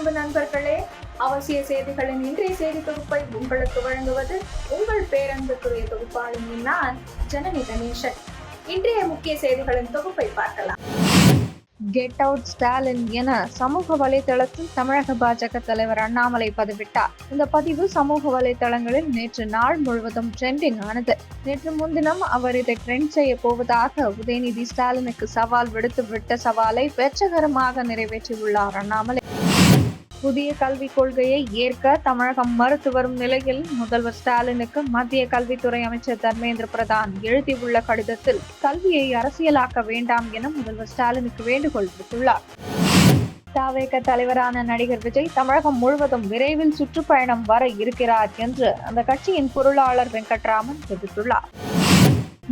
அன்பு நண்பர்களே, அவசிய செய்திகளின் இன்றைய செய்தி தொகுப்பை உங்களுக்கு வழங்குவது உங்கள் பேரன்புக்குரிய தொகுப்பாளி நான் ஜனனி கணேசன். இன்றைய முக்கிய செய்திகளின் தொகுப்பை பார்க்கலாம். கெட் அவுட் ஸ்டாலின் என சமூக வலைதளத்தில் தமிழக பாஜக தலைவர் அண்ணாமலை பதிவிட்டார். இந்த பதிவு சமூக வலைதளங்களில் நேற்று நாள் முழுவதும் ட்ரெண்டிங் ஆனது. நேற்று முன்தினம் அவர் இதை ட்ரெண்ட் செய்ய போவதாக உதயநிதி ஸ்டாலினுக்கு சவால் விடுத்து சவாலை வெற்றிகரமாக நிறைவேற்றியுள்ளார் அண்ணாமலை. புதிய கல்விக் கொள்கையை ஏற்க தமிழகம் மறுத்து வரும் நிலையில் முதல்வர் ஸ்டாலினுக்கு மத்திய கல்வித்துறை அமைச்சர் தர்மேந்திர பிரதான் எழுதியுள்ள கடிதத்தில் கல்வியை அரசியலாக்க வேண்டாம் என முதல்வர் ஸ்டாலினுக்கு வேண்டுகோள் விடுத்துள்ளார். தவேக தலைவரான நடிகர் விஜய் தமிழகம் முழுவதும் விரைவில் சுற்றுப்பயணம் வர இருக்கிறார் என்று அந்த கட்சியின் பொருளாளர் வெங்கட்ராமன் தெரிவித்துள்ளார்.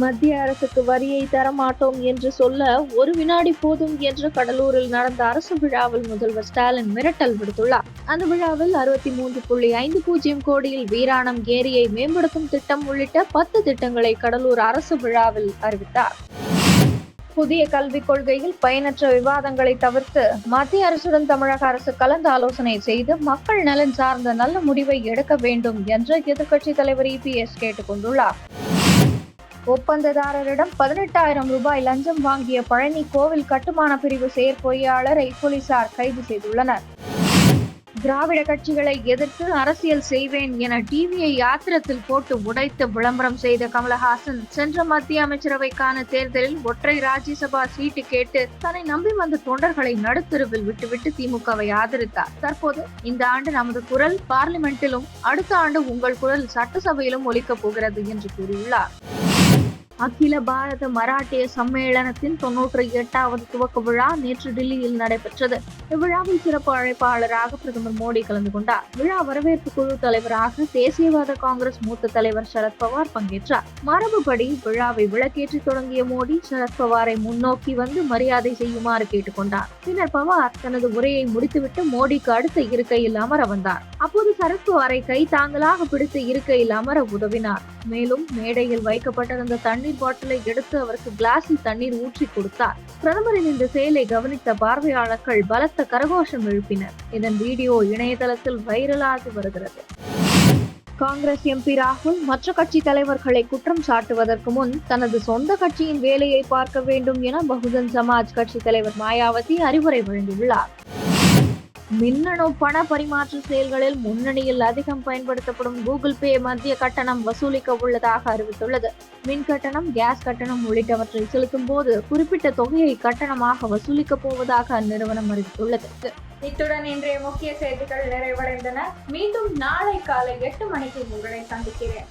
மத்திய அரசுக்கு வரியை தரமாட்டோம் என்று சொல்ல ஒரு வினாடி போதும் என்று கடலூரில் நடந்த அரசு விழாவில் முதல்வர் ஸ்டாலின் மிரட்டல் விடுத்துள்ளார். அந்த விழாவில் 63.50 கோடியில் வீராணம் ஏரியை மேம்படுத்தும் திட்டம் உள்ளிட்ட 10 திட்டங்களை கடலூர் அரசு விழாவில் அறிவித்தார். புதிய கல்விக் கொள்கையில் பயனற்ற விவாதங்களை தவிர்த்து மத்திய அரசுடன் தமிழக அரசு கலந்து ஆலோசனை செய்து மக்கள் நலன் சார்ந்த நல்ல முடிவை எடுக்க வேண்டும் என்று எதிர்க்கட்சி தலைவர் EPS கேட்டுக் கொண்டுள்ளார். ஒப்பந்ததாரரிடம் 18,000 ரூபாய் லஞ்சம் வாங்கிய பழனி கோவில் கட்டுமான பிரிவு செயற்பொறியாளரை போலீசார் கைது செய்துள்ளனர். திராவிட கட்சிகளை எதிர்த்து அரசியல் செய்வேன் என டிவியை ஆத்திரத்தில் போட்டு உடைத்து விளம்பரம் செய்த கமலஹாசன் சென்ற மத்திய அமைச்சரவைக்கான தேர்தலில் ஒற்றை ராஜ்யசபா சீட்டு கேட்டு தன்னை நம்பி வந்த தொண்டர்களை நடுத்தெருவில் விட்டுவிட்டு திமுகவை ஆதரித்தார். தற்போது இந்த ஆண்டு நமது குரல் பார்லிமெண்டிலும் அடுத்த ஆண்டு உங்கள் குரல் சட்டசபையிலும் ஒலிக்கப் போகிறது என்று கூறியுள்ளார். அகில பாரத மராட்டிய சம்மேளனத்தின் 98வது துவக்க விழா நேற்று டில்லியில் நடைபெற்றது. இவ்விழாவில் சிறப்பு அழைப்பாளராக பிரதமர் மோடி கலந்து கொண்டார். விழா வரவேற்பு குழு தலைவராக தேசியவாத காங்கிரஸ் மூத்த தலைவர் சரத்பவார் பங்கேற்றார். மரபுப்படி விழாவை விளக்கேற்றி தொடங்கிய மோடி சரத்பவாரை முன்னோக்கி வந்து மரியாதை செய்யுமாறு கேட்டுக்கொண்டார். பின்னர் பவார் தனது உரையை முடித்துவிட்டு மோடிக்கு அடுத்த இருக்கையில் அமர வந்தார். அப்போது சரத்பவாரை கை தாங்களாக பிடித்து இருக்கையில் அமர உதவினார். மேலும் மேடையில் வைக்கப்பட்டிருந்த தண்ணீர் பாட்டிலை எடுத்து அவருக்கு கிளாஸில் தண்ணீர் ஊற்றி கொடுத்தார். பிரதமரின் இந்த செயலை கவனித்த பார்வையாளர்கள் பலத்த கரகோஷம் எழுப்பினர். இதன் வீடியோ இணையதளத்தில் வைரலாகி வருகிறது. காங்கிரஸ் MP ராகுல் மற்ற கட்சி தலைவர்களை குற்றம் சாட்டுவதற்கு முன் தனது சொந்த கட்சியின் வேலையை பார்க்க வேண்டும் என பகுஜன் சமாஜ் கட்சி தலைவர் மாயாவதி அறிவுரை வழங்கியுள்ளார். மின்னணு பண பரிமாற்ற செயல்களில் முன்னணியில் அதிகம் பயன்படுத்தப்படும் கூகுள் பே மத்திய கட்டணம் வசூலிக்க உள்ளதாக அறிவித்துள்ளது. மின் கட்டணம், கேஸ் கட்டணம் உள்ளிட்டவற்றை செலுத்தும் போது குறிப்பிட்ட தொகையை கட்டணமாக வசூலிக்கப் போவதாக அந்நிறுவனம் அறிவித்துள்ளது. இத்துடன் இன்றைய முக்கிய செய்திகள் நிறைவடைந்தன. மீண்டும் நாளை காலை 8 மணிக்கு உங்களை சந்திக்கிறேன்.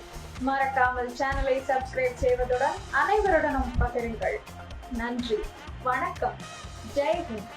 மறக்காமல் சேனலை சப்ஸ்கிரைப் செய்வதுடன் அனைவருடனும் பகிருங்கள். நன்றி, வணக்கம், ஜெய் ஹிந்த்.